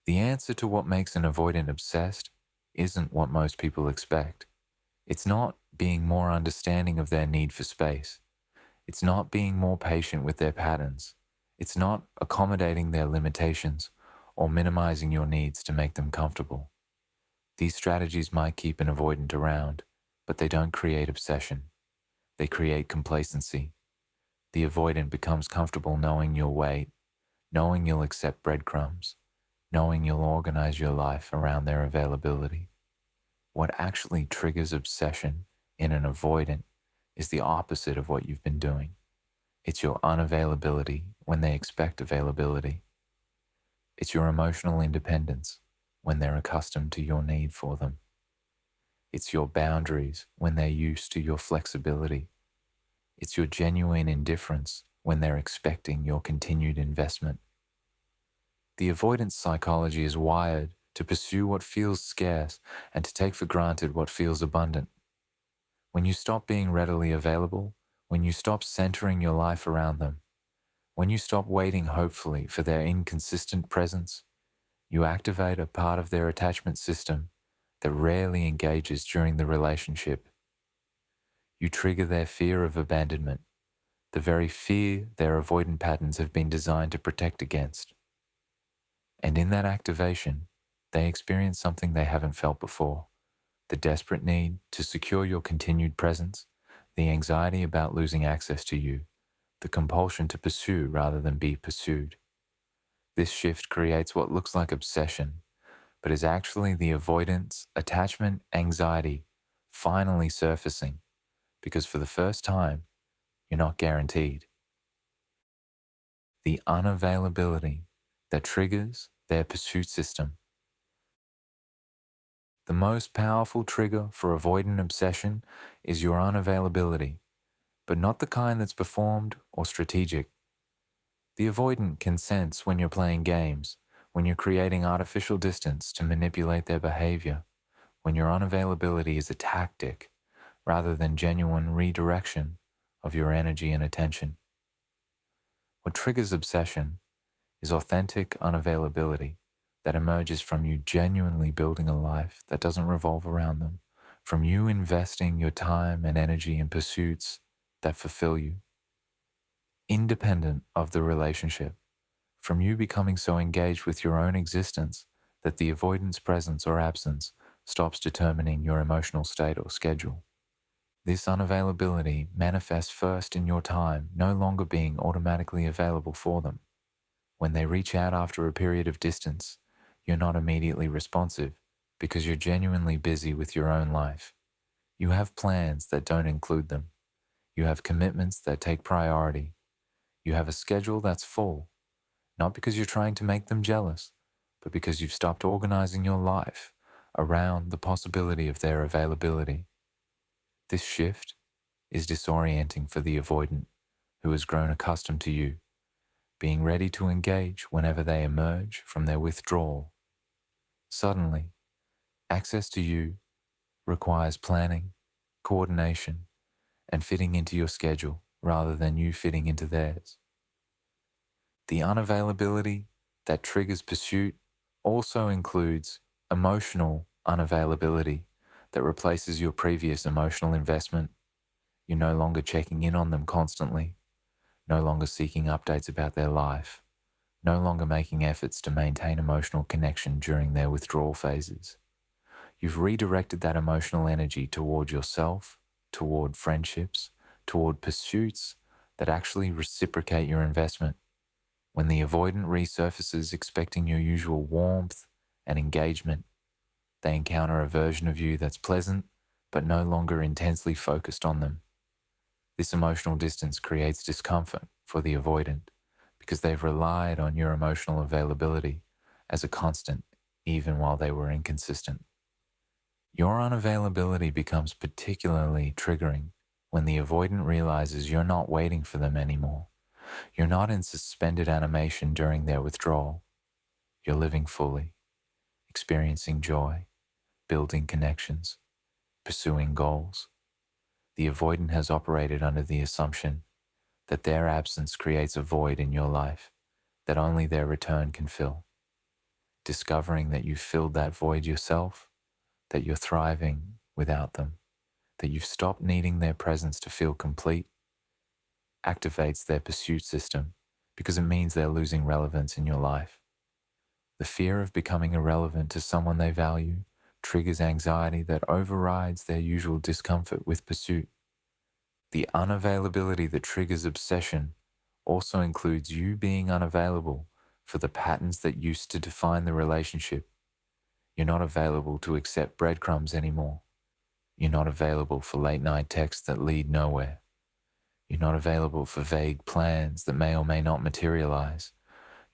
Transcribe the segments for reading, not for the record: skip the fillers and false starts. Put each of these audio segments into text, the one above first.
The answer to what makes an avoidant obsessed isn't what most people expect. It's not being more understanding of their need for space. It's not being more patient with their patterns. It's not accommodating their limitations or minimizing your needs to make them comfortable. These strategies might keep an avoidant around, but they don't create obsession. They create complacency. The avoidant becomes comfortable knowing you'll wait, knowing you'll accept breadcrumbs, knowing you'll organize your life around their availability. What actually triggers obsession in an avoidant is the opposite of what you've been doing. It's your unavailability when they expect availability. It's your emotional independence when they're accustomed to your need for them. It's your boundaries when they're used to your flexibility. It's your genuine indifference when they're expecting your continued investment. The avoidance psychology is wired to pursue what feels scarce and to take for granted what feels abundant. When you stop being readily available, when you stop centering your life around them, when you stop waiting hopefully for their inconsistent presence, you activate a part of their attachment system that rarely engages during the relationship. You trigger their fear of abandonment, the very fear their avoidant patterns have been designed to protect against. And in that activation, they experience something they haven't felt before: the desperate need to secure your continued presence, the anxiety about losing access to you, the compulsion to pursue rather than be pursued. This shift creates what looks like obsession, but is actually the avoidance, attachment, anxiety finally surfacing, because for the first time, you're not guaranteed. The unavailability that triggers their pursuit system. The most powerful trigger for avoidant obsession is your unavailability, but not the kind that's performed or strategic. The avoidant can sense when you're playing games, when you're creating artificial distance to manipulate their behavior, when your unavailability is a tactic rather than genuine redirection of your energy and attention. What triggers obsession is authentic unavailability that emerges from you genuinely building a life that doesn't revolve around them, from you investing your time and energy in pursuits that fulfill you, independent of the relationship, from you becoming so engaged with your own existence that the avoidance presence or absence stops determining your emotional state or schedule. This unavailability manifests first in your time no longer being automatically available for them. When they reach out after a period of distance, you're not immediately responsive because you're genuinely busy with your own life. You have plans that don't include them. You have commitments that take priority. You have a schedule that's full, not because you're trying to make them jealous, but because you've stopped organizing your life around the possibility of their availability. This shift is disorienting for the avoidant who has grown accustomed to you, being ready to engage whenever they emerge from their withdrawal. Suddenly, access to you requires planning, coordination, and fitting into your schedule rather than you fitting into theirs. The unavailability that triggers pursuit also includes emotional unavailability that replaces your previous emotional investment. You're no longer checking in on them constantly, no longer seeking updates about their life, no longer making efforts to maintain emotional connection during their withdrawal phases. You've redirected that emotional energy toward yourself, toward friendships, toward pursuits that actually reciprocate your investment. When the avoidant resurfaces expecting your usual warmth and engagement, they encounter a version of you that's pleasant but no longer intensely focused on them. This emotional distance creates discomfort for the avoidant because they've relied on your emotional availability as a constant even while they were inconsistent. Your unavailability becomes particularly triggering when the avoidant realizes you're not waiting for them anymore. You're not in suspended animation during their withdrawal. You're living fully, experiencing joy, building connections, pursuing goals. The avoidant has operated under the assumption that their absence creates a void in your life that only their return can fill. discovering that you've filled that void yourself, that you're thriving without them, that you've stopped needing their presence to feel complete, activates their pursuit system because it means they're losing relevance in your life. The fear of becoming irrelevant to someone they value triggers anxiety that overrides their usual discomfort with pursuit. The unavailability that triggers obsession also includes you being unavailable for the patterns that used to define the relationship. You're not available to accept breadcrumbs anymore. You're not available for late night texts that lead nowhere. You're not available for vague plans that may or may not materialize.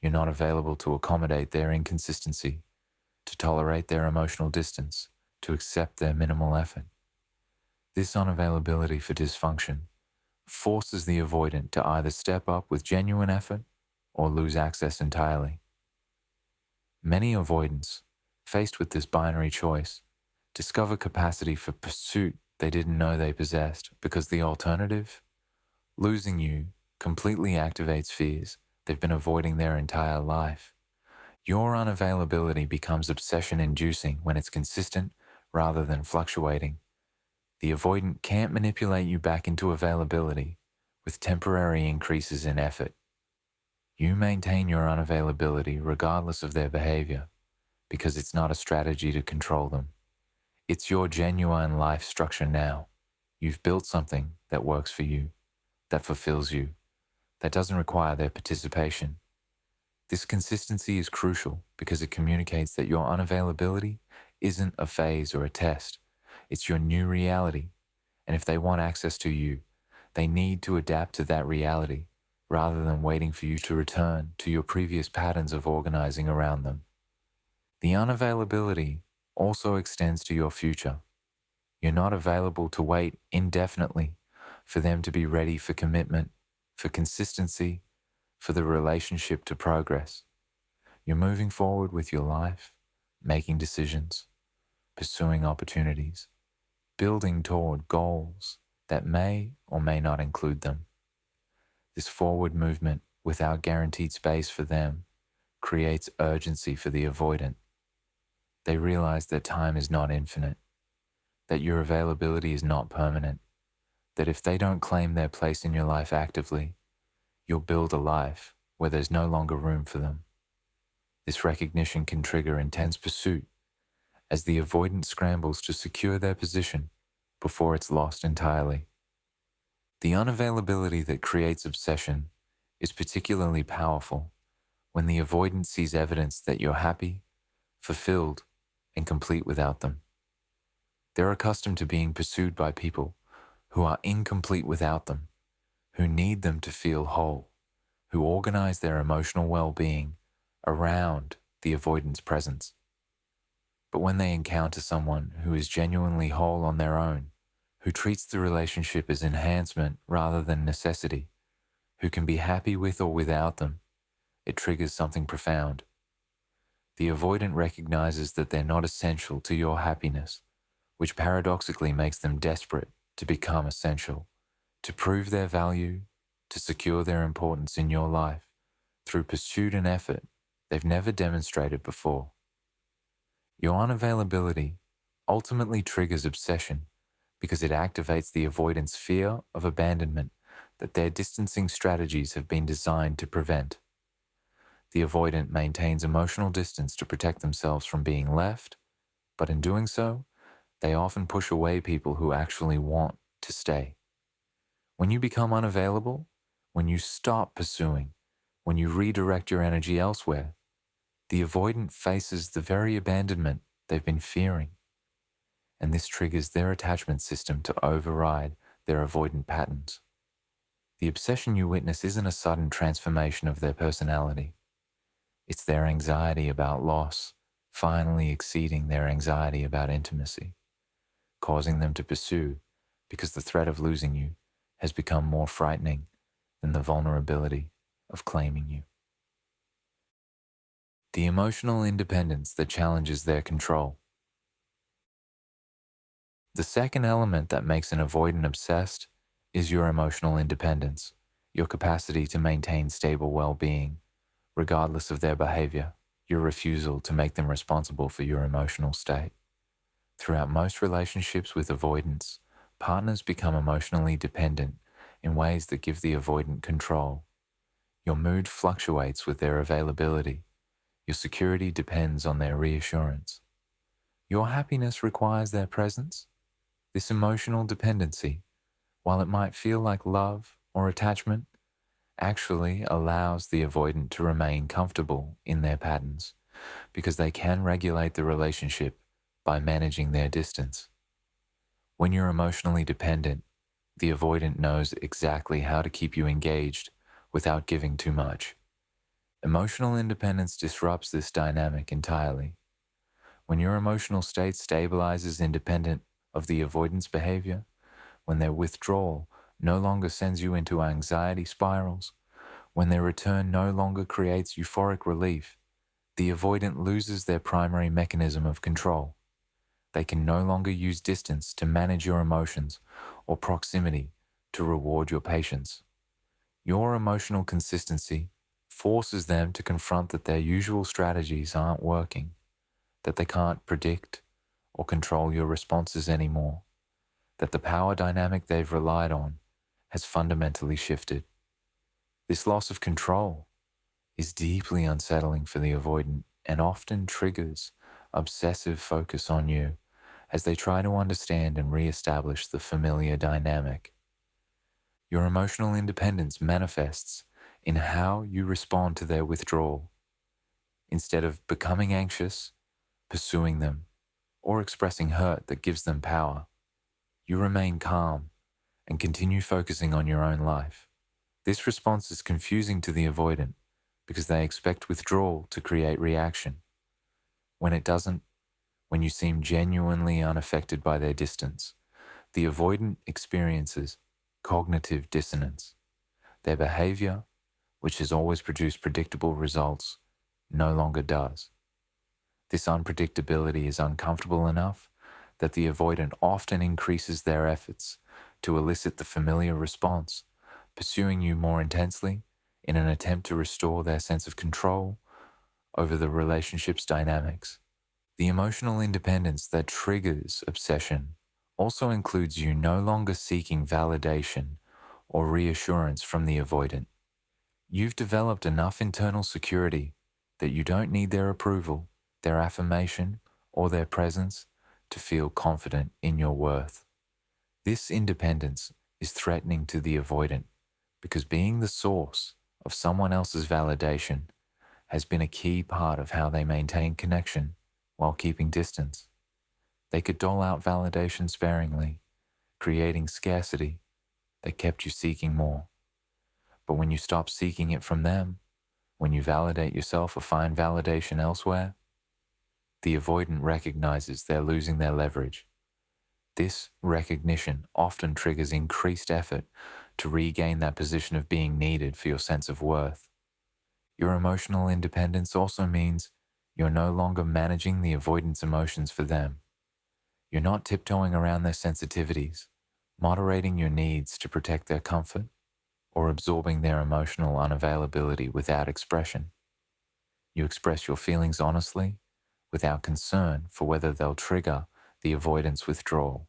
You're not available to accommodate their inconsistency, to tolerate their emotional distance, to accept their minimal effort. This unavailability for dysfunction forces the avoidant to either step up with genuine effort or lose access entirely. Many avoidants, faced with this binary choice, discover capacity for pursuit they didn't know they possessed because the alternative, losing you, completely activates fears they've been avoiding their entire life. Your unavailability becomes obsession-inducing when it's consistent rather than fluctuating. The avoidant can't manipulate you back into availability with temporary increases in effort. You maintain your unavailability regardless of their behavior because it's not a strategy to control them. It's your genuine life structure now. You've built something that works for you, that fulfills you, that doesn't require their participation. This consistency is crucial because it communicates that your unavailability isn't a phase or a test. It's your new reality. And if they want access to you, they need to adapt to that reality rather than waiting for you to return to your previous patterns of organizing around them. The unavailability also extends to your future. You're not available to wait indefinitely for them to be ready for commitment, for consistency, for the relationship to progress. You're moving forward with your life, making decisions, pursuing opportunities, building toward goals that may or may not include them. This forward movement without guaranteed space for them creates urgency for the avoidant. They realize that time is not infinite, that your availability is not permanent, that if they don't claim their place in your life actively, you'll build a life where there's no longer room for them. This recognition can trigger intense pursuit as the avoidant scrambles to secure their position before it's lost entirely. The unavailability that creates obsession is particularly powerful when the avoidant sees evidence that you're happy, fulfilled, and complete without them. They're accustomed to being pursued by people who are incomplete without them, who need them to feel whole, who organize their emotional well-being around the avoidant's presence. But when they encounter someone who is genuinely whole on their own, who treats the relationship as enhancement rather than necessity, who can be happy with or without them, it triggers something profound. The avoidant recognizes that they're not essential to your happiness, which paradoxically makes them desperate to become essential, to prove their value, to secure their importance in your life through pursuit and effort they've never demonstrated before. Your unavailability ultimately triggers obsession because it activates the avoidant's fear of abandonment that their distancing strategies have been designed to prevent. The avoidant maintains emotional distance to protect themselves from being left, but in doing so, they often push away people who actually want to stay. When you become unavailable, when you stop pursuing, when you redirect your energy elsewhere, the avoidant faces the very abandonment they've been fearing. And this triggers their attachment system to override their avoidant patterns. The obsession you witness isn't a sudden transformation of their personality. It's their anxiety about loss finally exceeding their anxiety about intimacy, causing them to pursue because the threat of losing you has become more frightening than the vulnerability of claiming you. The emotional independence that challenges their control. The second element that makes an avoidant obsessed is your emotional independence, your capacity to maintain stable well-being, regardless of their behavior. your refusal to make them responsible for your emotional state. Throughout most relationships with avoidance, partners become emotionally dependent in ways that give the avoidant control. Your mood fluctuates with their availability. Your security depends on their reassurance. Your happiness requires their presence. This emotional dependency, while it might feel like love or attachment, actually allows the avoidant to remain comfortable in their patterns because they can regulate the relationship by managing their distance. When you're emotionally dependent, the avoidant knows exactly how to keep you engaged without giving too much. Emotional independence disrupts this dynamic entirely. When your emotional state stabilizes independent of the avoidance behavior, when their withdrawal no longer sends you into anxiety spirals, when their return no longer creates euphoric relief, the avoidant loses their primary mechanism of control. They can no longer use distance to manage your emotions or proximity to reward your patience. Your emotional consistency forces them to confront that their usual strategies aren't working, that they can't predict or control your responses anymore, that the power dynamic they've relied on has fundamentally shifted. This loss of control is deeply unsettling for the avoidant and often triggers obsessive focus on you as they try to understand and re-establish the familiar dynamic. Your emotional independence manifests in how you respond to their withdrawal. Instead of becoming anxious, pursuing them, or expressing hurt that gives them power, you remain calm and continue focusing on your own life. This response is confusing to the avoidant because they expect withdrawal to create reaction. When it doesn't, when you seem genuinely unaffected by their distance, the avoidant experiences cognitive dissonance. Their behavior, which has always produced predictable results, no longer does. This unpredictability is uncomfortable enough that the avoidant often increases their efforts to elicit the familiar response, pursuing you more intensely in an attempt to restore their sense of control over the relationship's dynamics. The emotional independence that triggers obsession also includes you no longer seeking validation or reassurance from the avoidant. You've developed enough internal security that you don't need their approval, their affirmation, or their presence to feel confident in your worth. This independence is threatening to the avoidant because being the source of someone else's validation has been a key part of how they maintain connection while keeping distance. They could dole out validation sparingly, creating scarcity that kept you seeking more. But when you stop seeking it from them, when you validate yourself or find validation elsewhere, the avoidant recognizes they're losing their leverage. This recognition often triggers increased effort to regain that position of being needed for your sense of worth. Your emotional independence also means you're no longer managing the avoidant's emotions for them. You're not tiptoeing around their sensitivities, moderating your needs to protect their comfort, or absorbing their emotional unavailability without expression. You express your feelings honestly, without concern for whether they'll trigger the avoidance withdrawal.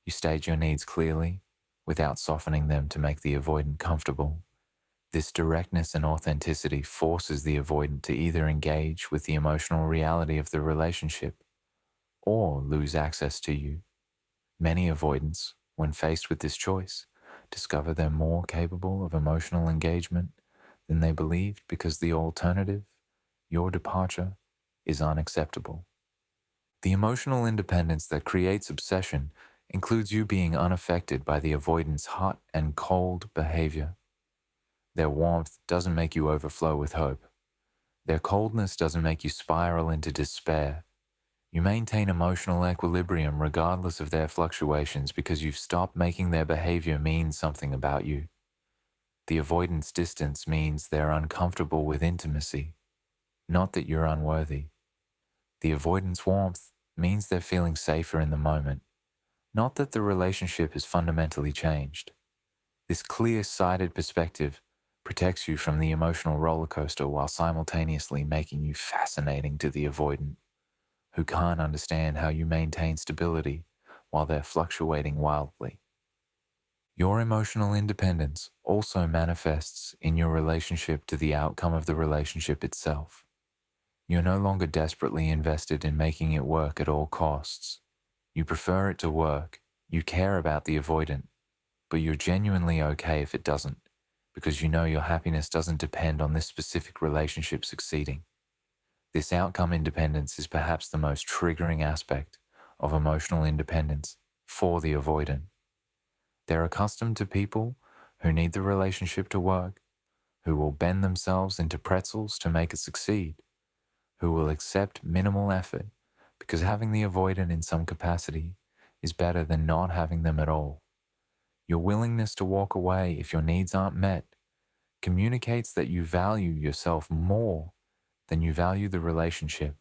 You state your needs clearly, without softening them to make the avoidant comfortable. This directness and authenticity forces the avoidant to either engage with the emotional reality of the relationship or lose access to you. Many avoidants, when faced with this choice, discover they're more capable of emotional engagement than they believed because the alternative, your departure, is unacceptable. The emotional independence that creates obsession includes you being unaffected by the avoidant's hot and cold behavior. Their warmth doesn't make you overflow with hope. Their coldness doesn't make you spiral into despair. You maintain emotional equilibrium regardless of their fluctuations because you've stopped making their behavior mean something about you. The avoidance distance means they're uncomfortable with intimacy, not that you're unworthy. The avoidance warmth means they're feeling safer in the moment, not that the relationship has fundamentally changed. This clear-sighted perspective protects you from the emotional roller coaster while simultaneously making you fascinating to the avoidant, who can't understand how you maintain stability while they're fluctuating wildly. Your emotional independence also manifests in your relationship to the outcome of the relationship itself. You're no longer desperately invested in making it work at all costs. You prefer it to work, you care about the avoidant, but you're genuinely okay if it doesn't, because you know your happiness doesn't depend on this specific relationship succeeding. This outcome independence is perhaps the most triggering aspect of emotional independence for the avoidant. They're accustomed to people who need the relationship to work, who will bend themselves into pretzels to make it succeed, who will accept minimal effort because having the avoidant in some capacity is better than not having them at all. Your willingness to walk away if your needs aren't met communicates that you value yourself more than you value the relationship.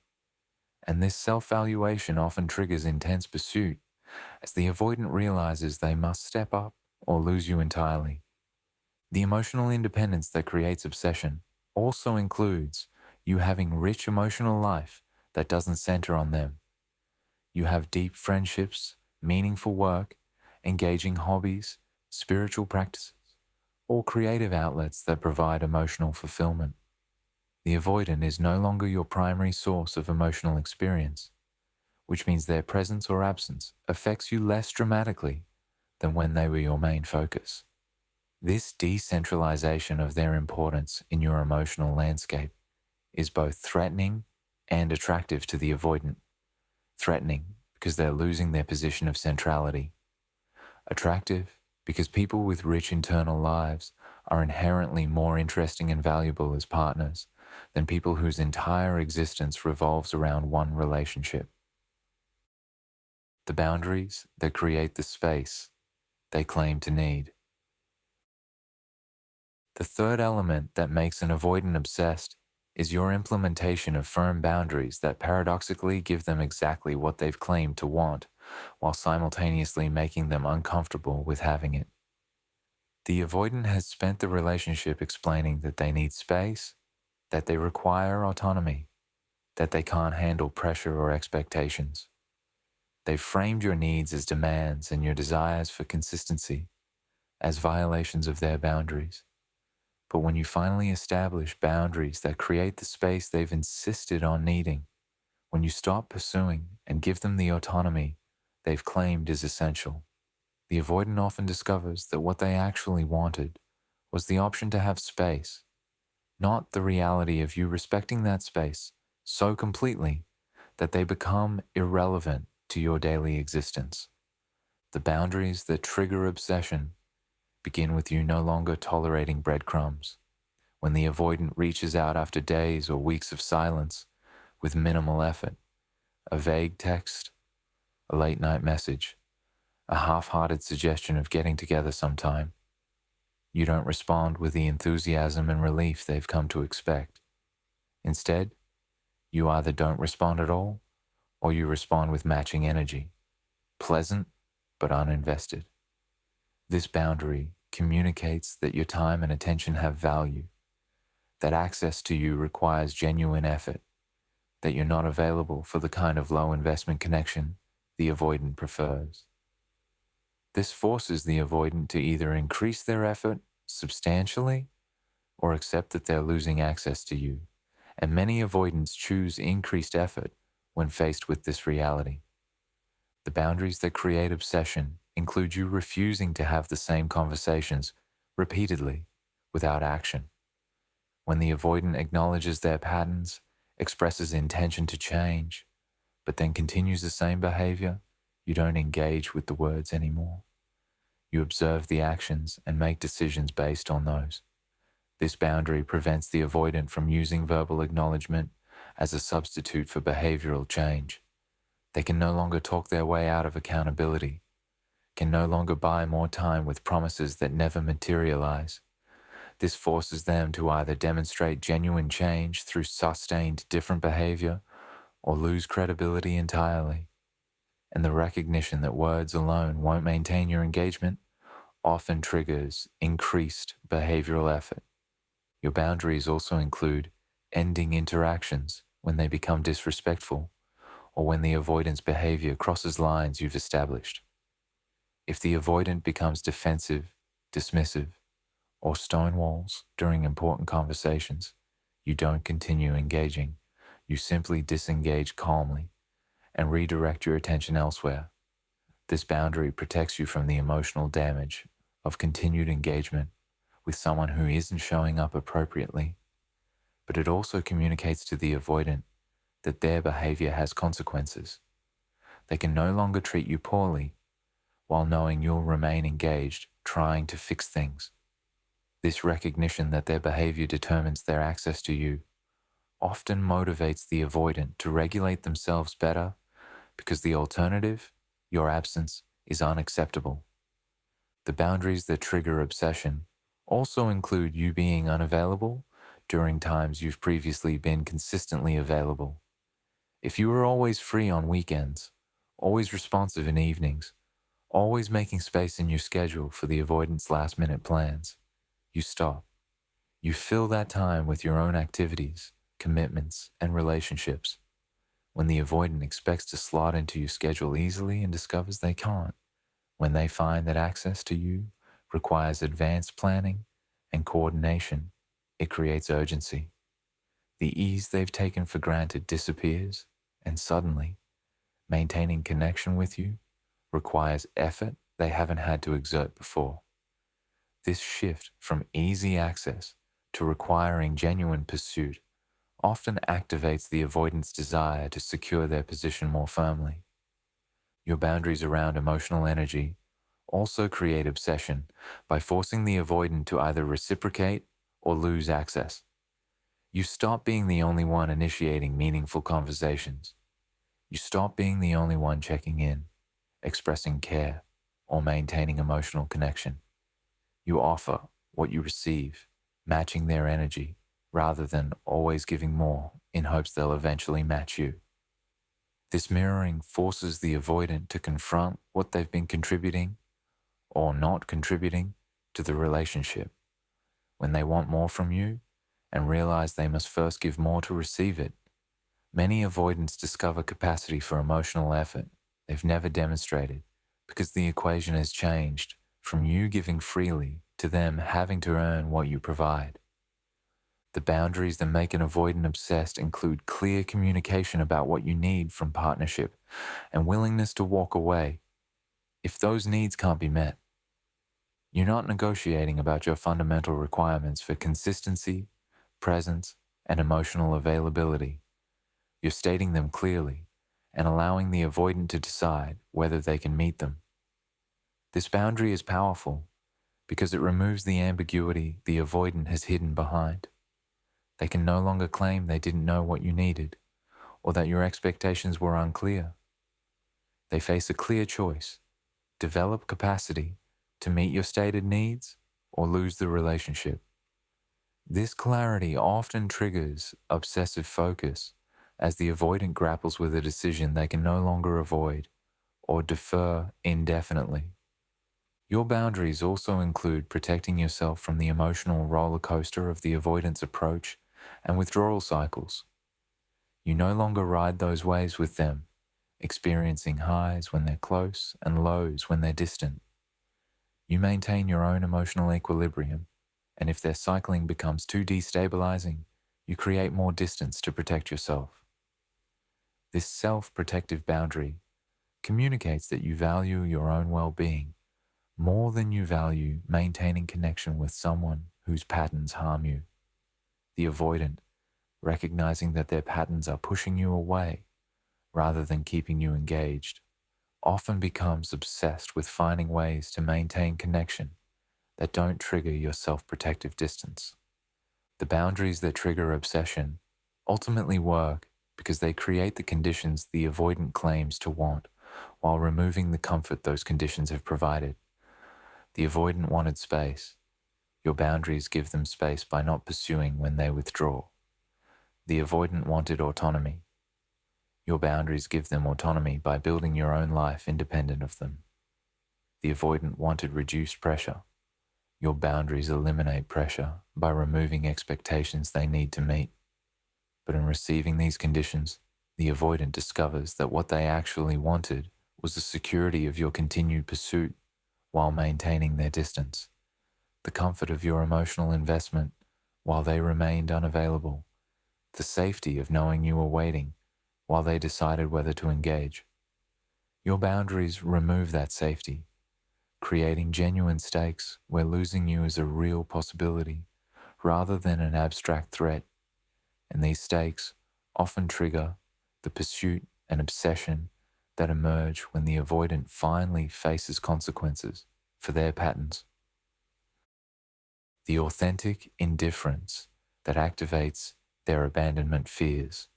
And this self-valuation often triggers intense pursuit as the avoidant realizes they must step up or lose you entirely. The emotional independence that creates obsession also includes you having rich emotional life that doesn't center on them. You have deep friendships, meaningful work, engaging hobbies, spiritual practices, or creative outlets that provide emotional fulfillment. The avoidant is no longer your primary source of emotional experience, which means their presence or absence affects you less dramatically than when they were your main focus. This decentralization of their importance in your emotional landscape is both threatening and attractive to the avoidant. Threatening because they're losing their position of centrality. Attractive because people with rich internal lives are inherently more interesting and valuable as partners than people whose entire existence revolves around one relationship. The boundaries that create the space they claim to need. The third element that makes an avoidant obsessed is your implementation of firm boundaries that paradoxically give them exactly what they've claimed to want, while simultaneously making them uncomfortable with having it. The avoidant has spent the relationship explaining that they need space, that they require autonomy, that they can't handle pressure or expectations. They've framed your needs as demands and your desires for consistency as violations of their boundaries. But when you finally establish boundaries that create the space they've insisted on needing, when you stop pursuing and give them the autonomy they've claimed is essential, the avoidant often discovers that what they actually wanted was the option to have space, not the reality of you respecting that space so completely that they become irrelevant to your daily existence. The boundaries that trigger obsession begin with you no longer tolerating breadcrumbs. When the avoidant reaches out after days or weeks of silence with minimal effort, a vague text, a late night message, a half-hearted suggestion of getting together sometime, you don't respond with the enthusiasm and relief they've come to expect. Instead, you either don't respond at all or you respond with matching energy, pleasant but uninvested. This boundary communicates that your time and attention have value, that access to you requires genuine effort, that you're not available for the kind of low investment connection the avoidant prefers. This forces the avoidant to either increase their effort substantially or accept that they're losing access to you, and many avoidants choose increased effort when faced with this reality. The boundaries that create obsession include you refusing to have the same conversations repeatedly without action. When the avoidant acknowledges their patterns, expresses intention to change, but then continues the same behavior, you don't engage with the words anymore. You observe the actions and make decisions based on those. This boundary prevents the avoidant from using verbal acknowledgement as a substitute for behavioral change. They can no longer talk their way out of accountability, can no longer buy more time with promises that never materialize. This forces them to either demonstrate genuine change through sustained different behavior or lose credibility entirely. And the recognition that words alone won't maintain your engagement often triggers increased behavioral effort. Your boundaries also include ending interactions when they become disrespectful or when the avoidance behavior crosses lines you've established. If the avoidant becomes defensive, dismissive, or stonewalls during important conversations, you don't continue engaging. You simply disengage calmly and redirect your attention elsewhere. This boundary protects you from the emotional damage of continued engagement with someone who isn't showing up appropriately, but it also communicates to the avoidant that their behavior has consequences. They can no longer treat you poorly while knowing you'll remain engaged, trying to fix things. This recognition that their behavior determines their access to you often motivates the avoidant to regulate themselves better because the alternative, your absence, is unacceptable. The boundaries that trigger obsession also include you being unavailable during times you've previously been consistently available. If you were always free on weekends, always responsive in evenings, always making space in your schedule for the avoidant's last-minute plans, you stop. You fill that time with your own activities, commitments, and relationships. When the avoidant expects to slot into your schedule easily and discovers they can't, when they find that access to you requires advanced planning and coordination, it creates urgency. The ease they've taken for granted disappears, and suddenly, maintaining connection with you requires effort they haven't had to exert before. This shift from easy access to requiring genuine pursuit often activates the avoidant's desire to secure their position more firmly. Your boundaries around emotional energy also create obsession by forcing the avoidant to either reciprocate or lose access. You stop being the only one initiating meaningful conversations. You stop being the only one checking in, expressing care, or maintaining emotional connection. You offer what you receive, matching their energy, rather than always giving more in hopes they'll eventually match you. This mirroring forces the avoidant to confront what they've been contributing or not contributing to the relationship. When they want more from you and realize they must first give more to receive it, many avoidants discover capacity for emotional effort they've never demonstrated because the equation has changed from you giving freely to them having to earn what you provide. The boundaries that make an avoidant obsessed include clear communication about what you need from partnership and willingness to walk away if those needs can't be met. You're not negotiating about your fundamental requirements for consistency, presence, and emotional availability. You're stating them clearly and allowing the avoidant to decide whether they can meet them. This boundary is powerful because it removes the ambiguity the avoidant has hidden behind. They can no longer claim they didn't know what you needed or that your expectations were unclear. They face a clear choice: develop capacity to meet your stated needs or lose the relationship. This clarity often triggers obsessive focus as the avoidant grapples with a decision they can no longer avoid or defer indefinitely. Your boundaries also include protecting yourself from the emotional roller coaster of the avoidance approach and withdrawal cycles. You no longer ride those waves with them, experiencing highs when they're close and lows when they're distant. You maintain your own emotional equilibrium, and if their cycling becomes too destabilizing, you create more distance to protect yourself. This self-protective boundary communicates that you value your own well-being more than you value maintaining connection with someone whose patterns harm you. The avoidant, recognizing that their patterns are pushing you away rather than keeping you engaged, often becomes obsessed with finding ways to maintain connection that don't trigger your self-protective distance. The boundaries that trigger obsession ultimately work because they create the conditions the avoidant claims to want while removing the comfort those conditions have provided. The avoidant wanted space. Your boundaries give them space by not pursuing when they withdraw. The avoidant wanted autonomy. Your boundaries give them autonomy by building your own life independent of them. The avoidant wanted reduced pressure. Your boundaries eliminate pressure by removing expectations they need to meet. But in receiving these conditions, the avoidant discovers that what they actually wanted was the security of your continued pursuit while maintaining their distance, the comfort of your emotional investment while they remained unavailable, the safety of knowing you were waiting while they decided whether to engage. Your boundaries remove that safety, creating genuine stakes where losing you is a real possibility rather than an abstract threat. And these stakes often trigger the pursuit and obsession that emerge when the avoidant finally faces consequences for their patterns. The authentic indifference that activates their abandonment fears.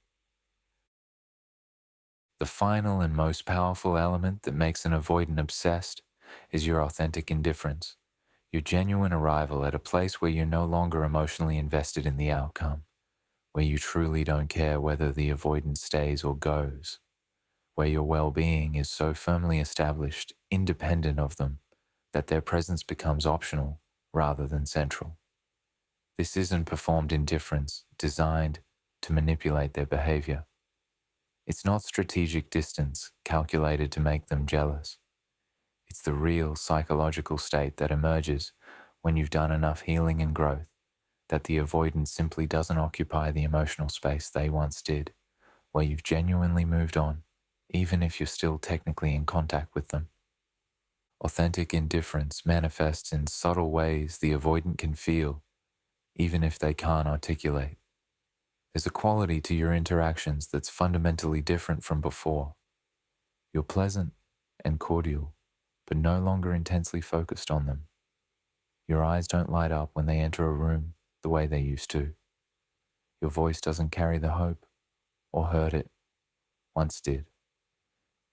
The final and most powerful element that makes an avoidant obsessed is your authentic indifference, your genuine arrival at a place where you're no longer emotionally invested in the outcome, where you truly don't care whether the avoidant stays or goes, where your well-being is so firmly established, independent of them, that their presence becomes optional rather than central. This isn't performed indifference designed to manipulate their behavior. It's not strategic distance calculated to make them jealous. It's the real psychological state that emerges when you've done enough healing and growth that the avoidance simply doesn't occupy the emotional space they once did, where you've genuinely moved on, even if you're still technically in contact with them. Authentic indifference manifests in subtle ways the avoidant can feel, even if they can't articulate. There's a quality to your interactions that's fundamentally different from before. You're pleasant and cordial, but no longer intensely focused on them. Your eyes don't light up when they enter a room the way they used to. Your voice doesn't carry the hope or hurt it once did.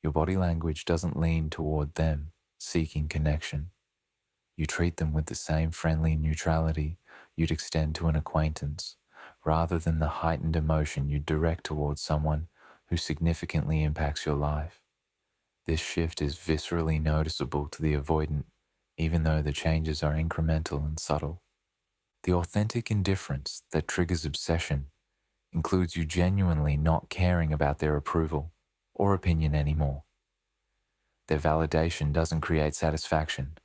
Your body language doesn't lean toward them seeking connection. You treat them with the same friendly neutrality you'd extend to an acquaintance, rather than the heightened emotion you direct towards someone who significantly impacts your life. This shift is viscerally noticeable to the avoidant, even though the changes are incremental and subtle. The authentic indifference that triggers obsession includes you genuinely not caring about their approval or opinion anymore. Their validation doesn't create satisfaction.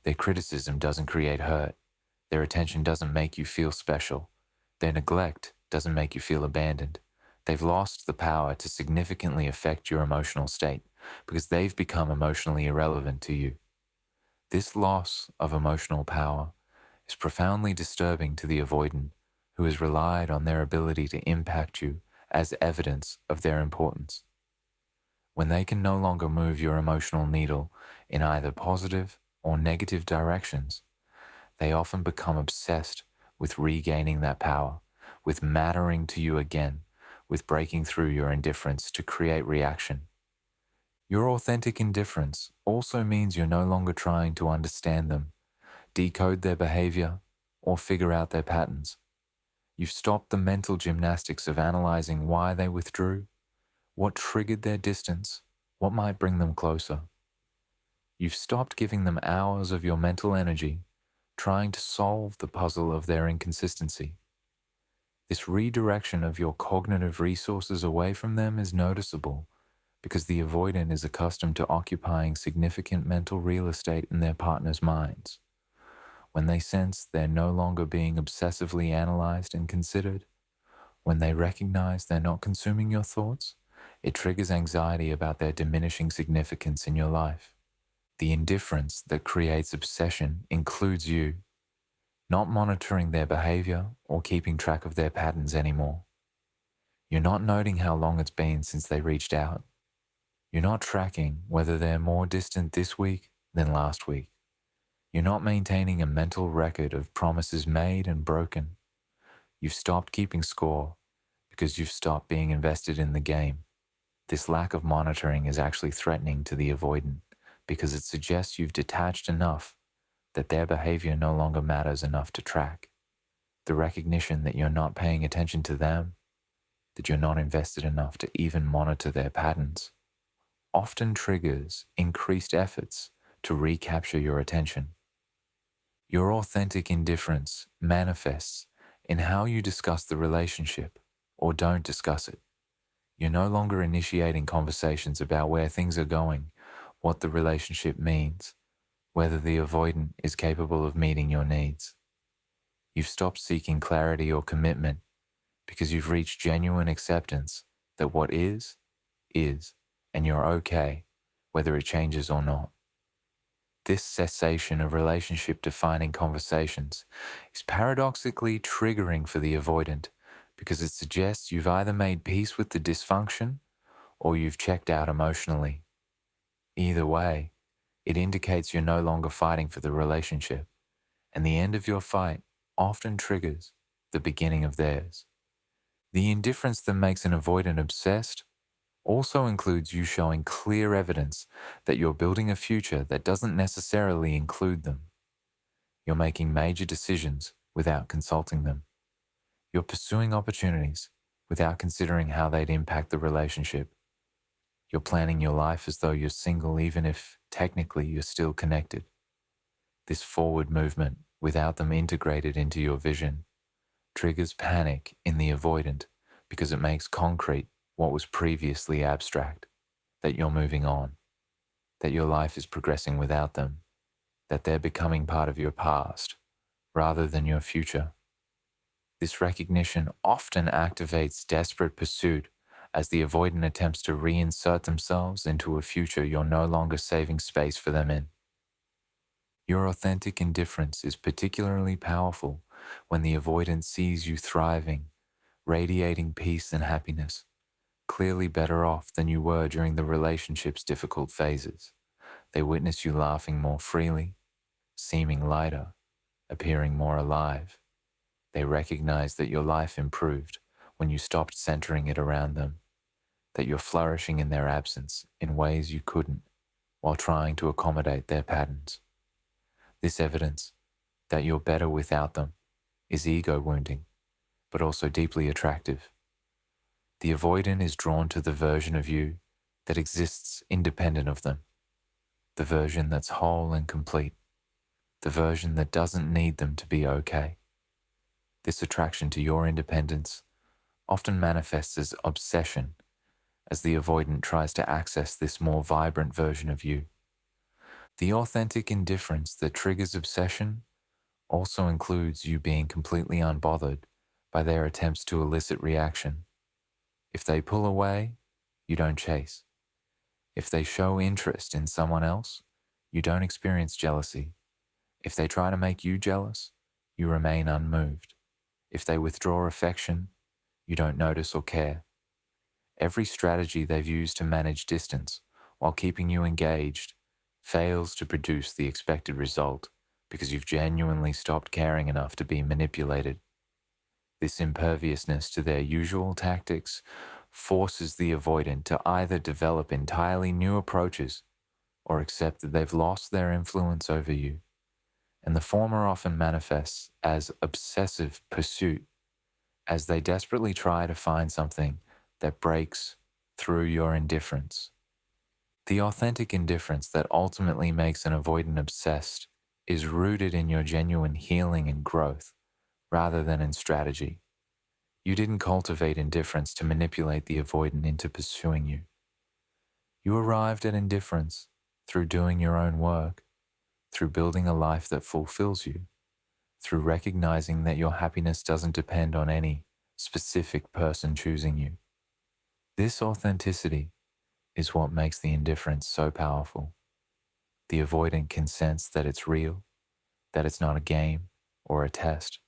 Their criticism doesn't create hurt. Their attention doesn't make you feel special. Their neglect doesn't make you feel abandoned. They've lost the power to significantly affect your emotional state because they've become emotionally irrelevant to you. This loss of emotional power is profoundly disturbing to the avoidant who has relied on their ability to impact you as evidence of their importance. When they can no longer move your emotional needle in either positive or negative directions, they often become obsessed with regaining that power, with mattering to you again, with breaking through your indifference to create reaction. Your authentic indifference also means you're no longer trying to understand them, decode their behavior, or figure out their patterns. You've stopped the mental gymnastics of analyzing why they withdrew, what triggered their distance, what might bring them closer. You've stopped giving them hours of your mental energy trying to solve the puzzle of their inconsistency. This redirection of your cognitive resources away from them is noticeable because the avoidant is accustomed to occupying significant mental real estate in their partner's minds. When they sense they're no longer being obsessively analyzed and considered, when they recognize they're not consuming your thoughts, it triggers anxiety about their diminishing significance in your life. The indifference that creates obsession includes you, not monitoring their behavior or keeping track of their patterns anymore. You're not noting how long it's been since they reached out. You're not tracking whether they're more distant this week than last week. You're not maintaining a mental record of promises made and broken. You've stopped keeping score because you've stopped being invested in the game. This lack of monitoring is actually threatening to the avoidant because it suggests you've detached enough that their behavior no longer matters enough to track. The recognition that you're not paying attention to them, that you're not invested enough to even monitor their patterns, often triggers increased efforts to recapture your attention. Your authentic indifference manifests in how you discuss the relationship or don't discuss it. You're no longer initiating conversations about where things are going, what the relationship means, whether the avoidant is capable of meeting your needs. You've stopped seeking clarity or commitment because you've reached genuine acceptance that what is, and you're okay, whether it changes or not. This cessation of relationship-defining conversations is paradoxically triggering for the avoidant because it suggests you've either made peace with the dysfunction or you've checked out emotionally. Either way, it indicates you're no longer fighting for the relationship, and the end of your fight often triggers the beginning of theirs. The indifference that makes an avoidant obsessed also includes you showing clear evidence that you're building a future that doesn't necessarily include them. You're making major decisions without consulting them. You're pursuing opportunities without considering how they'd impact the relationship. You're planning your life as though you're single even if technically you're still connected. This forward movement, without them integrated into your vision, triggers panic in the avoidant because it makes concrete what was previously abstract, that you're moving on, that your life is progressing without them, that they're becoming part of your past rather than your future. This recognition often activates desperate pursuit as the avoidant attempts to reinsert themselves into a future you're no longer saving space for them in. Your authentic indifference is particularly powerful when the avoidant sees you thriving, radiating peace and happiness, clearly better off than you were during the relationship's difficult phases. They witness you laughing more freely, seeming lighter, appearing more alive. They recognize that your life improved when you stopped centering it around them, that you're flourishing in their absence in ways you couldn't while trying to accommodate their patterns. This evidence that you're better without them is ego wounding, but also deeply attractive. The avoidant is drawn to the version of you that exists independent of them, the version that's whole and complete, the version that doesn't need them to be okay. This attraction to your independence often manifests as obsession as the avoidant tries to access this more vibrant version of you. The authentic indifference that triggers obsession also includes you being completely unbothered by their attempts to elicit reaction. If they pull away, you don't chase. If they show interest in someone else, you don't experience jealousy. If they try to make you jealous, you remain unmoved. If they withdraw affection, you don't notice or care. Every strategy they've used to manage distance while keeping you engaged fails to produce the expected result because you've genuinely stopped caring enough to be manipulated. This imperviousness to their usual tactics forces the avoidant to either develop entirely new approaches or accept that they've lost their influence over you. And the former often manifests as obsessive pursuit as they desperately try to find something that breaks through your indifference. The authentic indifference that ultimately makes an avoidant obsessed is rooted in your genuine healing and growth rather than in strategy. You didn't cultivate indifference to manipulate the avoidant into pursuing you. You arrived at indifference through doing your own work, through building a life that fulfills you, through recognizing that your happiness doesn't depend on any specific person choosing you. This authenticity is what makes the indifference so powerful. The avoidant can sense that it's real, that it's not a game or a test,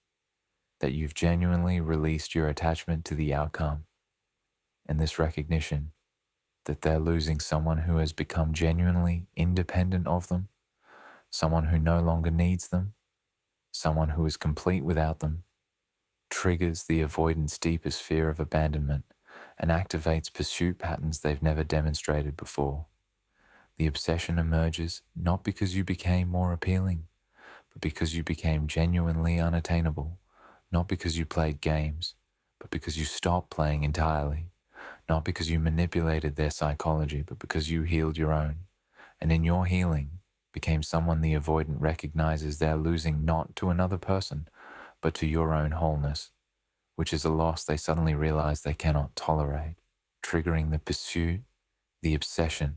that you've genuinely released your attachment to the outcome, and this recognition that they're losing someone who has become genuinely independent of them, someone who no longer needs them, someone who is complete without them, triggers the avoidant's deepest fear of abandonment and activates pursuit patterns they've never demonstrated before. The obsession emerges not because you became more appealing, but because you became genuinely unattainable, not because you played games, but because you stopped playing entirely, not because you manipulated their psychology, but because you healed your own. And in your healing, became someone the avoidant recognizes they're losing not to another person, but to your own wholeness, which is a loss they suddenly realize they cannot tolerate, triggering the pursuit, the obsession,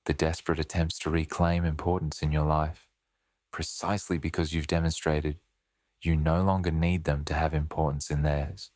the desperate attempts to reclaim importance in your life, precisely because you've demonstrated you no longer need them to have importance in theirs.